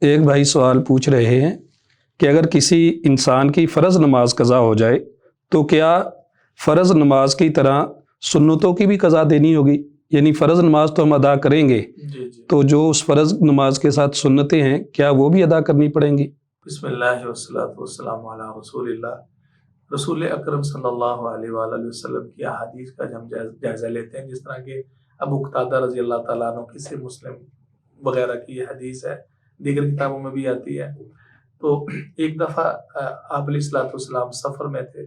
ایک بھائی سوال پوچھ رہے ہیں کہ اگر کسی انسان کی فرض نماز قضا ہو جائے تو کیا فرض نماز کی طرح سنتوں کی بھی قضا دینی ہوگی؟ یعنی فرض نماز تو ہم ادا کریں گے، تو جو اس فرض نماز کے ساتھ سنتیں ہیں کیا وہ بھی ادا کرنی پڑیں گی؟ بسم اللہ والصلاۃ والسلام علی رسول اللہ۔ رسول اکرم صلی اللہ علیہ وآلہ وسلم کی احادیث کا ہم جائزہ لیتے ہیں، جس طرح کہ ابو قتادہ رضی اللہ تعالیٰ عنہ کی سے مسلم وغیرہ کی یہ حدیث ہے، دیگر کتابوں میں بھی آتی ہے۔ تو ایک دفعہ آپ علیہ الصلوۃ والسلام سفر میں تھے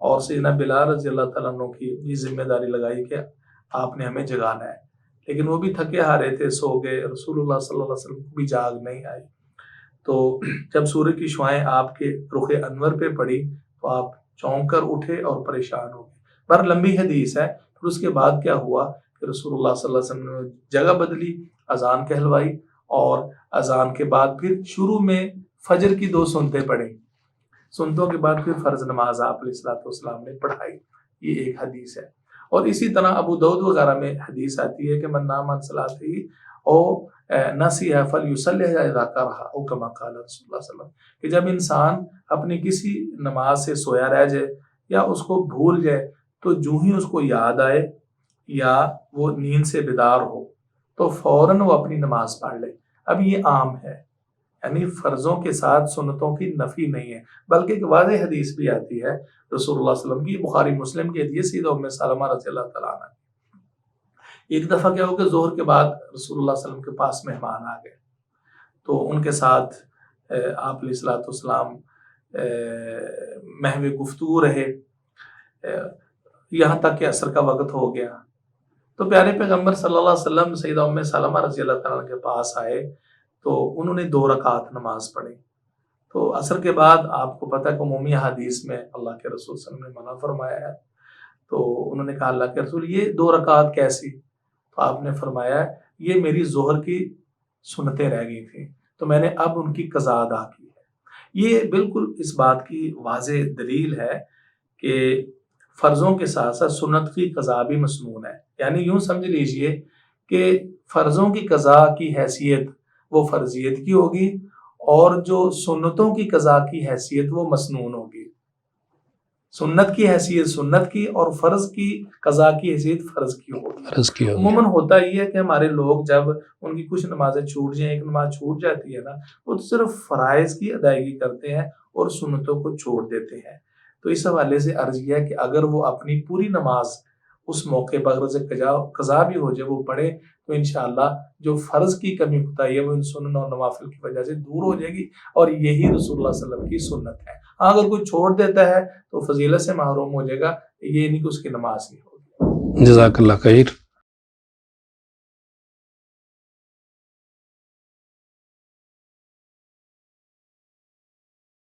اور سیدنا بلال رضی اللہ تعالیٰ عنہ کی یہ ذمہ داری لگائی کہ آپ نے ہمیں جگانا ہے، لیکن وہ بھی تھکے ہارے تھے، سو گئے۔ رسول اللہ صلی اللہ علیہ وسلم کو بھی جاگ نہیں آئی۔ تو جب سورج کی شعائیں آپ کے رخ انور پہ پڑی تو آپ چونک کر اٹھے اور پریشان ہو گئے۔ بہر لمبی حدیث ہے۔ پھر اس کے بعد کیا ہوا کہ رسول اللہ صلی اللہ علیہ وسلم نے جگہ بدلی، اذان کہلوائی، اور اذان کے بعد پھر شروع میں فجر کی 2 سنتیں پڑھیں، سنتوں کے بعد پھر فرض نماز آپ علیہ الصلوۃ والسلام نے پڑھائی۔ یہ ایک حدیث ہے۔ اور اسی طرح ابو داؤد وغیرہ میں حدیث آتی ہے کہ من نام عن صلاته او نسی فلیصلی اذا ذکرها او کما قال رسول اللہ صلی اللہ علیہ وسلم، کہ جب انسان اپنی کسی نماز سے سویا رہ جائے یا اس کو بھول جائے تو جو ہی اس کو یاد آئے یا وہ نیند سے بیدار ہو تو فوراً وہ اپنی نماز پڑھ لے۔ اب یہ عام ہے، یعنی فرضوں کے ساتھ سنتوں کی نفی نہیں ہے، بلکہ ایک واضح حدیث بھی آتی ہے رسول اللہ صلی اللہ علیہ وسلم کی، بخاری مسلم کی حدیث، سیدہ ام سلمہ رضی اللہ تعالیٰ عنہ۔ ایک دفعہ کیا ہو کہ ظہر کے بعد رسول اللہ صلی اللہ علیہ وسلم کے پاس مہمان آ گئے، تو ان کے ساتھ آپ علیہ الصلوۃ والسلام محو گفتگو رہے یہاں تک کہ عصر کا وقت ہو گیا۔ تو پیارے پیغمبر صلی اللہ علیہ وسلم سیدہ ام سلمہ رضی اللہ تعالیٰ عنہ کے پاس آئے تو انہوں نے 2 رکعت نماز پڑھی۔ تو عصر کے بعد آپ کو پتہ ہے کہ عمومی حدیث میں اللہ کے رسول صلی اللہ علیہ وسلم نے منع فرمایا ہے، تو انہوں نے کہا اللہ کے رسول یہ 2 رکعت کیسی؟ تو آپ نے فرمایا یہ میری ظہر کی سنتیں رہ گئی تھیں تو میں نے اب ان کی قضا ادا کی ہے۔ یہ بالکل اس بات کی واضح دلیل ہے کہ فرضوں کے ساتھ ساتھ سنت کی قضا بھی مسنون ہے، یعنی یوں سمجھ لیجئے کہ فرضوں کی قضا کی حیثیت وہ فرضیت کی ہوگی اور جو سنتوں کی قضا کی حیثیت وہ مسنون ہوگی۔ سنت کی حیثیت سنت کی اور فرض کی قضا کی حیثیت فرض کی ہوگی۔ عموماً ہوتا یہ ہے کہ ہمارے لوگ جب ان کی کچھ نمازیں چھوٹ جائیں، ایک نماز چھوٹ جاتی ہے نا، وہ تو صرف فرائض کی ادائیگی کرتے ہیں اور سنتوں کو چھوڑ دیتے ہیں۔ تو اس حوالے سے عرض یہ ہے کہ اگر وہ اپنی پوری نماز اس موقع پر اگر سے قضا بھی ہو جائے وہ پڑھے تو انشاءاللہ جو فرض کی کمی ہوتا ہے وہ ان سنن اور نوافل کی وجہ سے دور ہو جائے گی، اور یہی رسول اللہ صلی اللہ علیہ وسلم کی سنت ہے۔ اگر کوئی چھوڑ دیتا ہے تو فضیلت سے محروم ہو جائے گا، یہ نہیں کہ اس کی نماز نہیں ہوگی۔ جزاک اللہ خیر۔